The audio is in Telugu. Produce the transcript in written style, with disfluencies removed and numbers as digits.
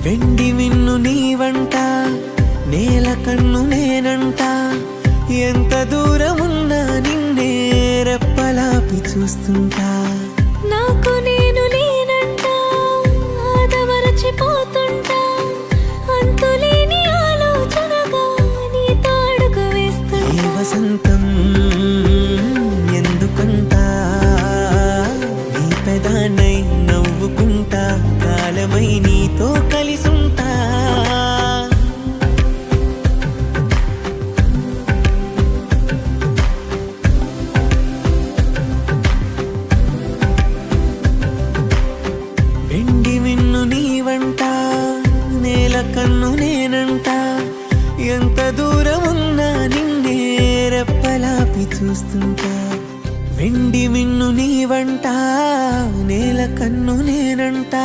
వెండి మిన్ను నీవంట, నేల కన్ను నేనంట, ఎంత దూరమున్నా నిన్నే రెప్పలాపి చూస్తుంటా. నాకు నేను నేనంట, ఆదమరచిపోతుంటా, అంతులేని ఆలోచనగా నీతో అడుగు వేస్తుంటా. ఈ వసంతం ఎందుకంట, నీ పెదానై నవ్వుకుంటా, కాలమై నీతో కలిసుంటా. వెండి మిన్ను నీవంట, నేల కన్ను నేనంట, ఎంత దూరమున్నా నిన్నే రెప్పలాపి చూస్తుంటా. వెండి మిన్ను నీవంట, నేల కన్ను నేనంట.